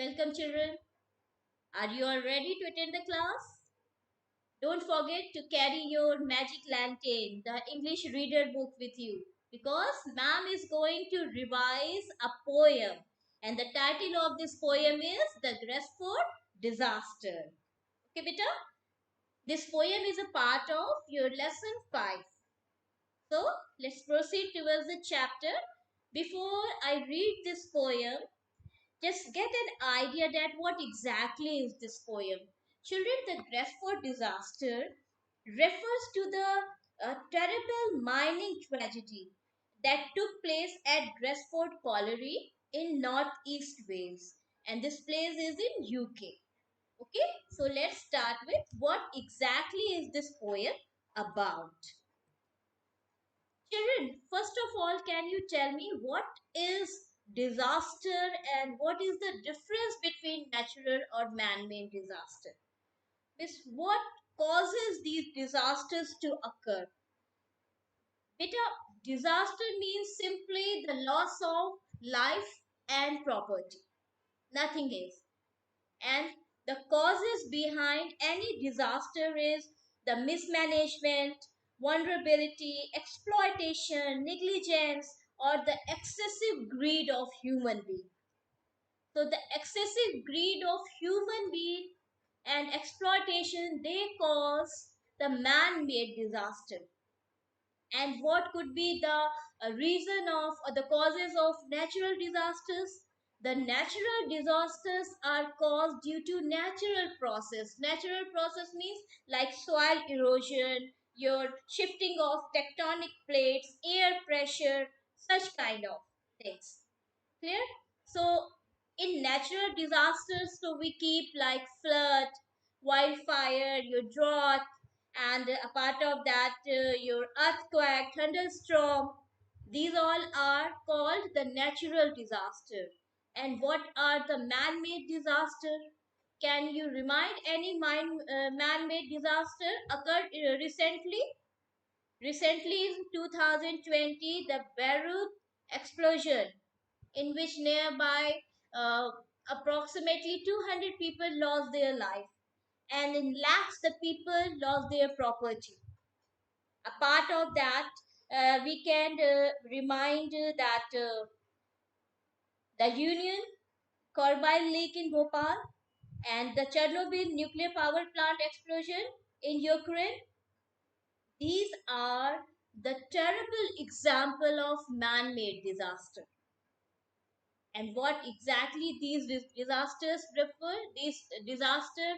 Welcome, children. Are you all ready to attend the class? Don't forget to carry your magic lantern, the English reader book with you because ma'am is going to revise a poem. And the title of this poem is The Gresford Disaster. Okay, beta? This poem is a part of your lesson 5. So, let's proceed towards the chapter. Before I read this poem, just get an idea that what exactly is this poem. Children, the Gresford disaster refers to the terrible mining tragedy that took place at Gresford Colliery in northeast Wales, and this place is in UK. Okay, so let's start with what exactly is this poem about. Children, first of all, can you tell me what is disaster and what is the difference between natural or man-made disaster? Miss, what causes these disasters to occur? Beta, disaster means simply the loss of life and property. Nothing else. And the causes behind any disaster is the mismanagement, vulnerability, exploitation, negligence, or the excessive greed of human being. So the excessive greed of human being and exploitation, they cause the man-made disaster. And what could be the reason of or the causes of natural disasters? The natural disasters are caused due to natural process. Natural process means like soil erosion, your shifting of tectonic plates, air pressure, such kind of things. Clear? So in natural disasters, so we keep like flood, wildfire, your drought, and a part of that your earthquake, thunderstorm. These all are called the natural disaster. And what are the man-made disaster? Can you remind any man-made disaster occurred recently? Recently in 2020, the Beirut explosion, in which nearby uh, approximately 200 people lost their life, and in lakhs the people lost their property. A part of that, we can remind that the Union Carbide leak in Bhopal and the Chernobyl nuclear power plant explosion in Ukraine. These are the terrible example of man-made disaster. And what exactly these disasters refer? These disaster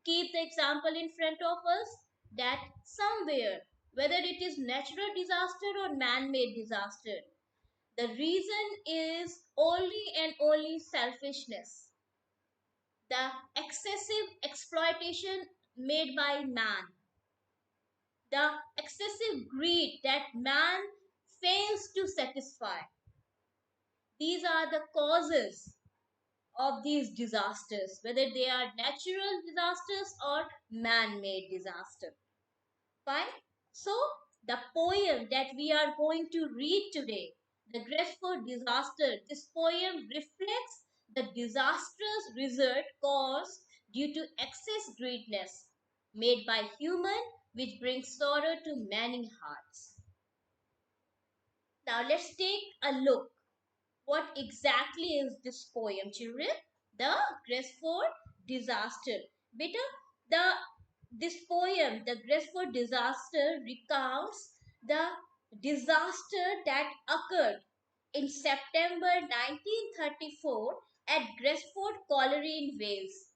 keep the example in front of us that somewhere, whether it is natural disaster or man-made disaster, the reason is only and only selfishness, the excessive exploitation made by man, the excessive greed that man fails to satisfy. These are the causes of these disasters, whether they are natural disasters or man-made disaster. Fine. So the poem that we are going to read today, the Gresford disaster, this poem reflects the disastrous result caused due to excess greediness made by human, which brings sorrow to many hearts. Now let's take a look. What exactly is this poem, children? The Gresford disaster. Beta, the this poem, the Gresford disaster, recounts the disaster that occurred in September 1934 at Gresford Colliery in Wales.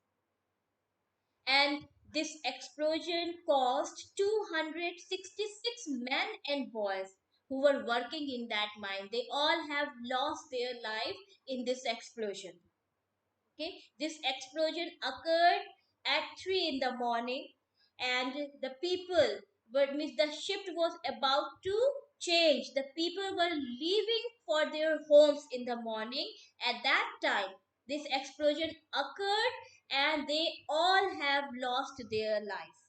And this explosion caused 266 men and boys who were working in that mine. They all have lost their life in this explosion. Okay, this explosion occurred at 3 in the morning, and the people were means the shift was about to change. The people were leaving for their homes in the morning. At that time, this explosion occurred, and they all have lost their life.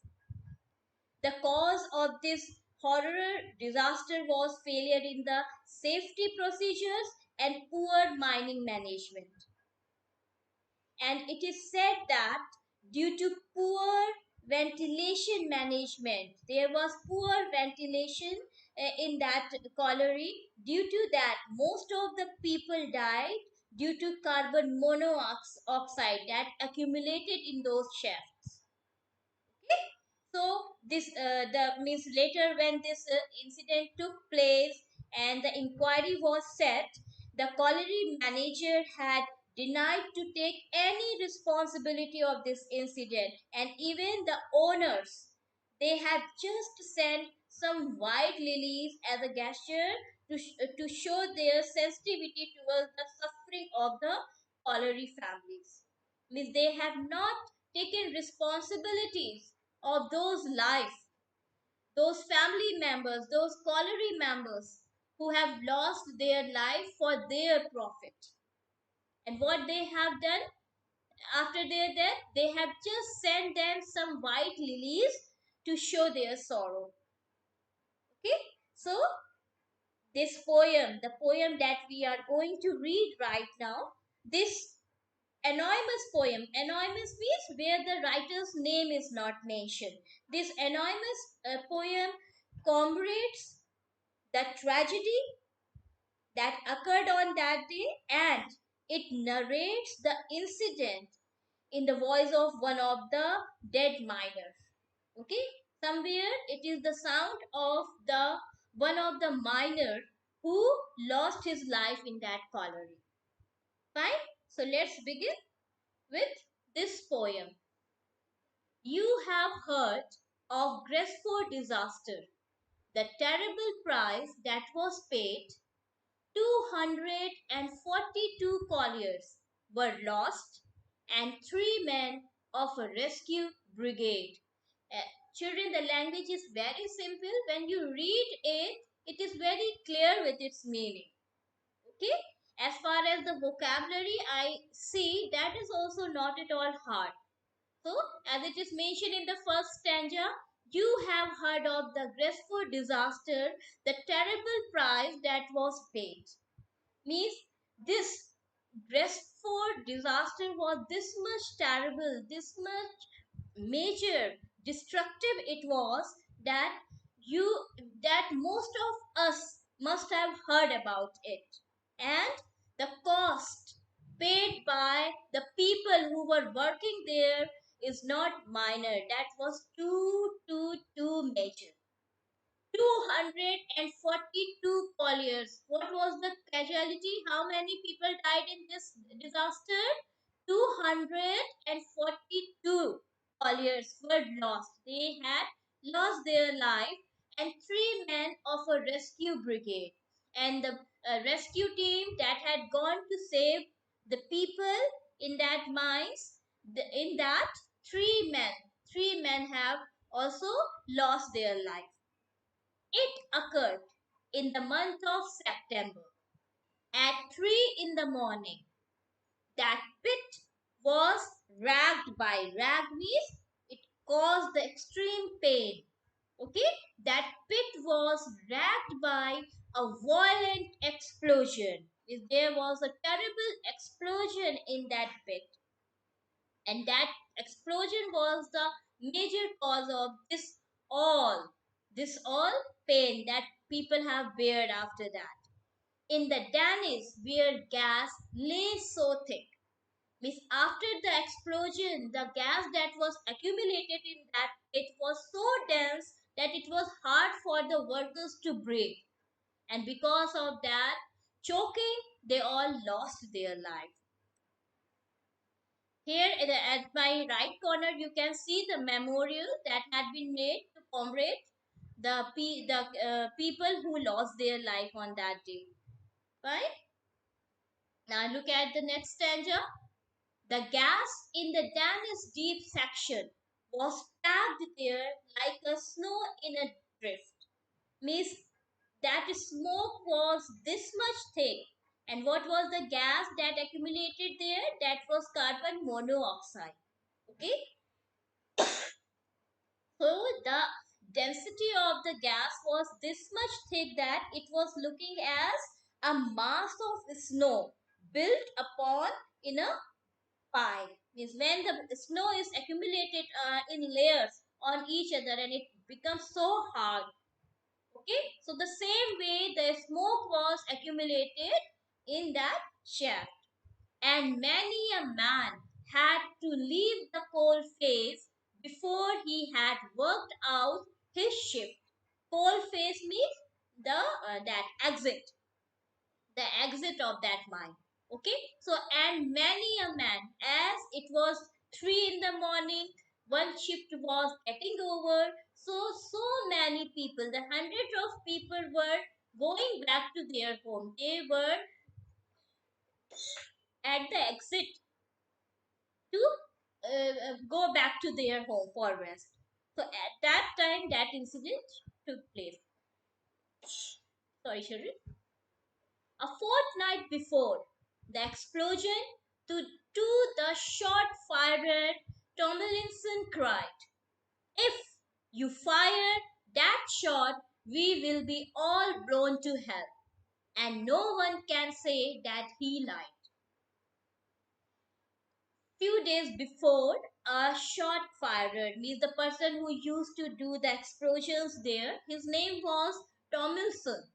The cause of this horror disaster was failure in the safety procedures and poor mining management. And it is said that due to poor ventilation management, there was poor ventilation in that colliery. Due to that, most of the people died due to carbon monoxide that accumulated in those shafts. Okay? So this the means later when this incident took place and the inquiry was set, the colliery manager had denied to take any responsibility of this incident, and even the owners, they had just sent some white lilies as a gesture to show their sensitivity towards the suffering of the colliery families. Means they have not taken responsibilities of those lives, those family members, those colliery members who have lost their life for their profit. And what they have done after their death, they have just sent them some white lilies to show their sorrow. Okay, so this poem, the poem that we are going to read right now, this anonymous poem. Anonymous means where the writer's name is not mentioned. This anonymous poem commemorates the tragedy that occurred on that day, and it narrates the incident in the voice of one of the dead miners. Okay, somewhere it is the sound of the one of the miner who lost his life in that colliery. Fine, so let's begin with this poem. You have heard of Gresford disaster, the terrible price that was paid. 242 colliers were lost, and 3 men of a rescue brigade. Uh, Children, the language is very simple. When you read it, it is very clear with its meaning. Okay? As far as the vocabulary I see, that is also not at all hard. So, as it is mentioned in the first stanza, you have heard of the Gresford disaster, the terrible price that was paid. Means this Gresford disaster was this much terrible, this much major, destructive it was that you that most of us must have heard about it. And the cost paid by the people who were working there is not minor. That was too major. 242 colliers. What was the casualty? How many people died in this disaster? 242 colliers were lost. They had lost their life, and 3 men of a rescue brigade and the rescue team that had gone to save the people in that mines. In that, 3 men have also lost their life. It occurred in the month of September at 3 in the morning. That pit was racked by rag means it caused the extreme pain. Okay, that pit was racked by a violent explosion. There was a terrible explosion in that pit, and that explosion was the major cause of this all pain that people have bared after that. In the Danis, where gas lay so thick, means after the explosion, the gas that was accumulated in that it was so dense that it was hard for the workers to breathe, and because of that choking, they all lost their life. Here at my right corner, you can see the memorial that had been made to commemorate the people who lost their life on that day. Right? Now look at the next stanza. The gas in the Danish deep section was packed there like a snow in a drift. Means that smoke was this much thick. And what was the gas that accumulated there? That was carbon monoxide. Okay, so the density of the gas was this much thick that it was looking as a mass of snow built upon in a pile. Means when the snow is accumulated in layers on each other and it becomes so hard. Okay, so the same way the smoke was accumulated in that shaft, and many a man had to leave the coal face before he had worked out his shift. Coal face means the that exit of that mine. Okay, so and many a man, as it was 3 in the morning, one shift was getting over, so many people, the hundreds of people were going back to their home. They were at the exit to go back to their home for rest. So at that time that incident took place. Sorry, Sharif. A fortnight before the explosion, to the shot fired, Tomlinson cried, "If you fire that shot, we will be all blown to hell." And no one can say that he lied. Few days before, a shot fired means the person who used to do the explosions there, his name was Tomlinson.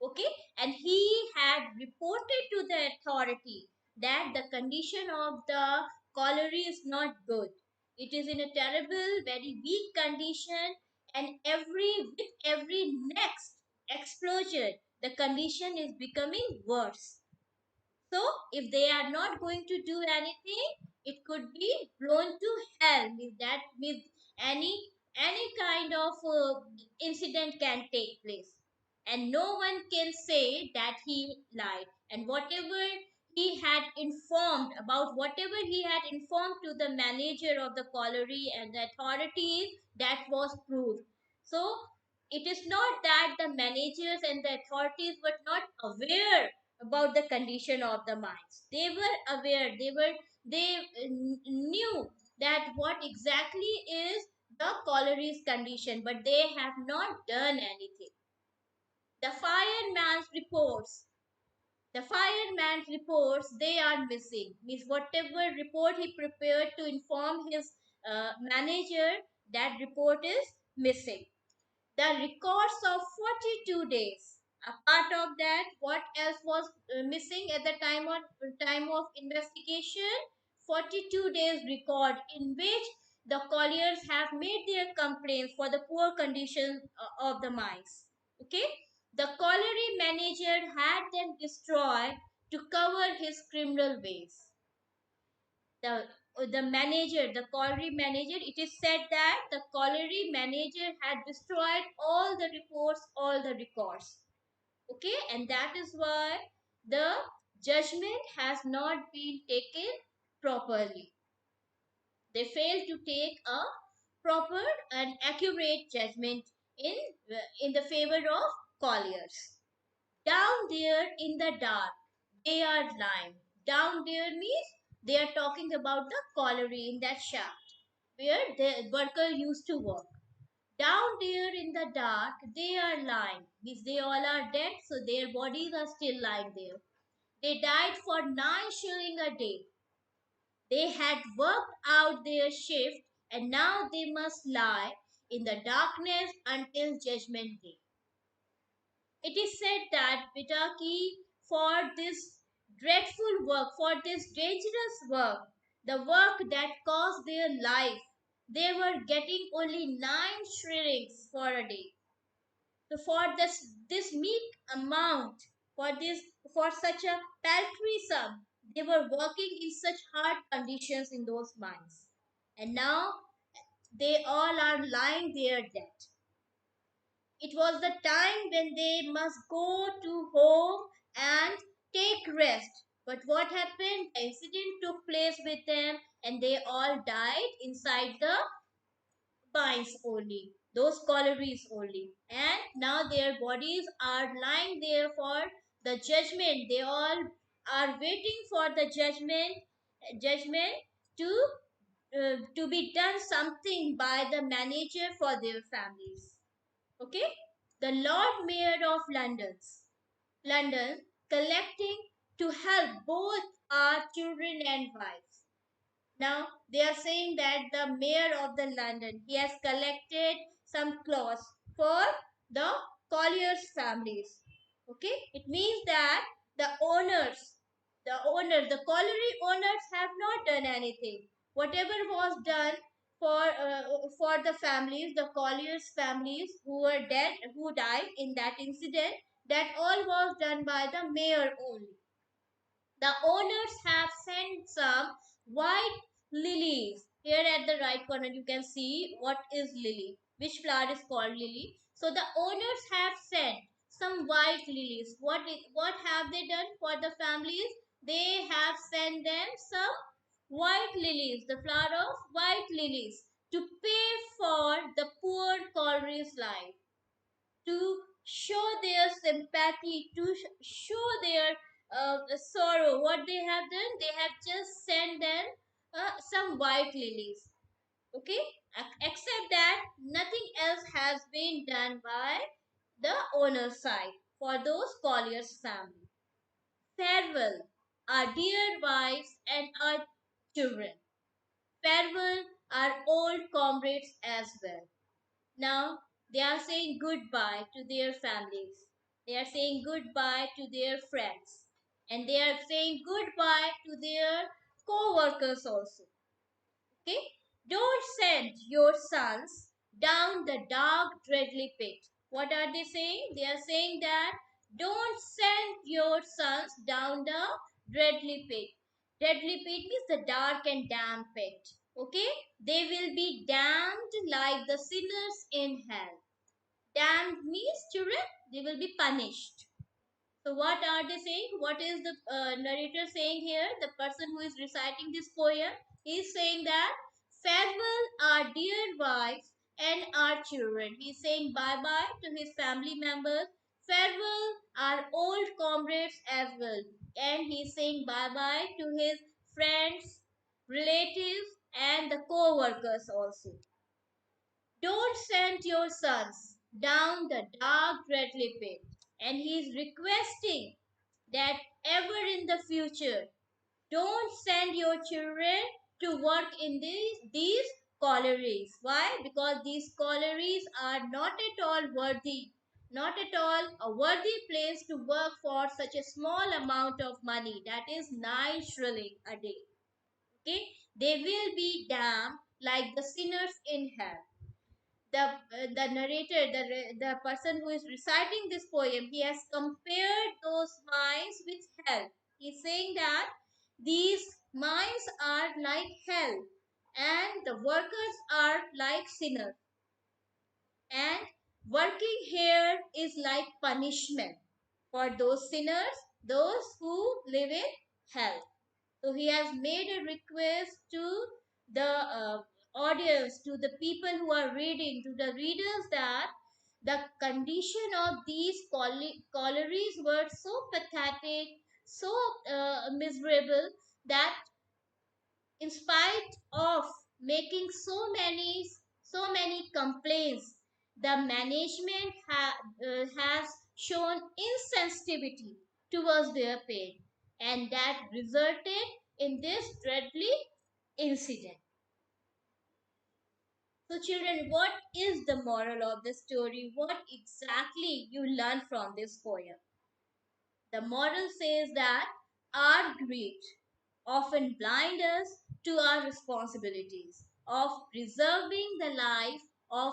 Okay, and he had reported to the authority that the condition of the colliery is not good. It is in a terrible, very weak condition, and every next explosion, the condition is becoming worse. So, if they are not going to do anything, it could be blown to hell. With that, with any kind of incident can take place, and no one can say that he lied. And whatever he had informed to the manager of the colliery and the authorities, that was proved. So, it is not that the managers and the authorities were not aware about the condition of the mines. They were aware. They knew that what exactly is the colliery's condition, but they have not done anything. The fireman's reports. The fireman's reports, they are missing. Means whatever report he prepared to inform his manager, that report is missing. The records of 42 days. A part of that, what else was missing at the time of investigation? 42 days record in which the colliers have made their complaints for the poor condition of the mines. Okay, the colliery manager had them destroyed to cover his criminal ways. The colliery manager, it is said that the colliery manager had destroyed all the reports, all the records. Okay, and that is why the judgment has not been taken properly. They failed to take a proper and accurate judgment in in the favor of colliers. Down there in the dark, they are lying. Down there means they are talking about the colliery in that shaft where the worker used to work. Down there in the dark, they are lying. Means they all are dead, so their bodies are still lying there. They died for 9 shilling a day. They had worked out their shift and now they must lie in the darkness until judgment day. It is said that Pitaki, for this dreadful work, for this dangerous work, the work that cost their life, they were getting only 9 shillings for a day. So for this meek amount, for this for such a paltry sum, they were working in such hard conditions in those mines, and now they all are lying there dead. It was the time when they must go to home and take rest. But what happened? The incident took place with them and they all died inside the mines only, those collieries only. And now their bodies are lying there for the judgment. They all are waiting for the judgment to be done something by the manager for their families. Okay, the Lord Mayor of London collecting to help both our children and wives. Now they are saying that the mayor of the London, he has collected some clothes for the colliers' families. Okay, it means that the owners, the colliery owners have not done anything. Whatever was done for the families, the colliers' families who were dead, who died in that incident, that all was done by the mayor only. The owners have sent some white lilies. Here at the right corner, you can see what is lily, which flower is called lily. So the owners have sent some white lilies. What have they done for the families? They have sent them some white lilies, the flower of white lilies, to pay for the poor Corey's life, to show their sympathy, to show their sorrow. What they have done, they have just sent them some white lilies. Okay, except that nothing else has been done by the owner's side for those colliers' family. Farewell, our dear wives and our children. Farewell, our old comrades as well. Now they are saying goodbye to their families. They are saying goodbye to their friends. And they are saying goodbye to their co workers also. Okay? Don't send your sons down the dark, dreadly pit. What are they saying? They are saying that don't send your sons down the dreadly pit. Dreadly pit means the dark and damp pit. Okay? They will be damned like the sinners in hell. Damned means children, they will be punished. So, what are they saying? What is the narrator saying here? The person who is reciting this poem is saying that farewell our dear wives and our children. He is saying bye bye to his family members. Farewell our old comrades as well. And he is saying bye bye to his friends, relatives, and the co workers also. Don't send your sons down the dark, dreadly pit. And he is requesting that ever in the future, don't send your children to work in these collieries. Why? Because these collieries are not at all worthy, not at all a worthy place to work for such a small amount of money, that is 9 shilling a day. Okay, they will be damned like the sinners in hell. The narrator, the person who is reciting this poem, he has compared those mines with hell. He's saying that these mines are like hell, and the workers are like sinners, and working here is like punishment for those sinners, those who live in hell. So he has made a request to the audience, to the people who are reading, to the readers, that the condition of these collieries were so pathetic, so miserable, that in spite of making so many complaints, the management has shown insensitivity towards their pain, and that resulted in this dreadly incident. So children, what is the moral of the story? What exactly you learn from this poem? The moral says that our greed often blind us to our responsibilities of preserving the life of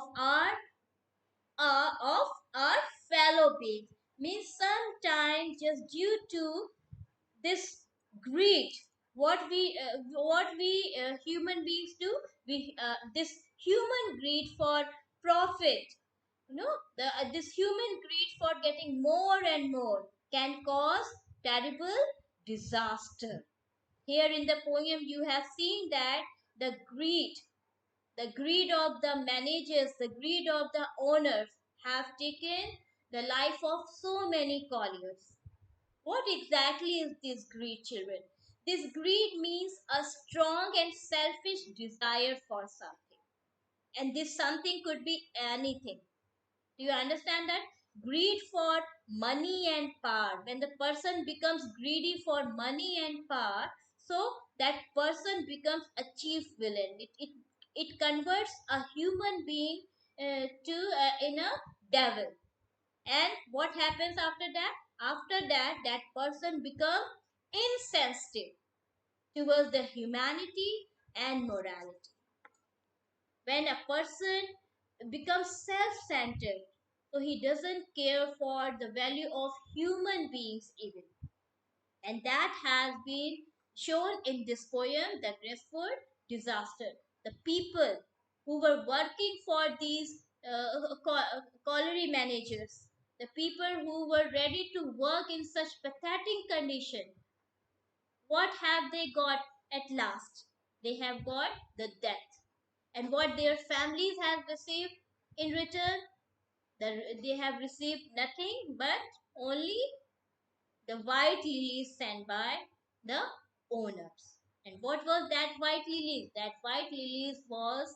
of our fellow beings. Means sometimes just due to this greed, what we human beings do, we this human greed for profit, this human greed for getting more and more can cause terrible disaster. Here in the poem, you have seen that the greed, the greed of the managers, the greed of the owners have taken the life of so many colliers. What exactly is this greed, children? This greed means a strong and selfish desire for something. And this something could be anything. Do you understand that? Greed for money and power. When the person becomes greedy for money and power, so that person becomes a chief villain. It converts a human being to in a devil. And what happens after that? After that, that person becomes insensitive towards the humanity and morality. When a person becomes self-centered, so he doesn't care for the value of human beings even. And that has been shown in this poem, The Gresford Disaster. The people who were working for these colliery managers, the people who were ready to work in such pathetic condition, what have they got at last? They have got the death. And what their families have received in return, they have received nothing but only the white lilies sent by the owners. And what was that white lilies? That white lilies was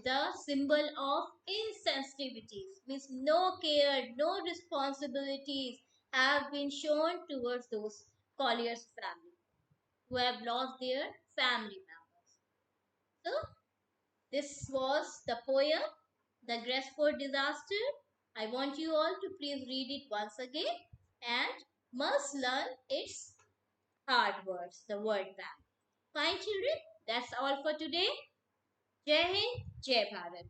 the symbol of insensitivities, means no care, no responsibilities have been shown towards those colliers' family who have lost their family members. So this was the poem, The Gresford Disaster. I want you all to please read it once again and must learn its hard words, the word bank. Fine, children, that's all for today. Jai Hind, Jai Bharat.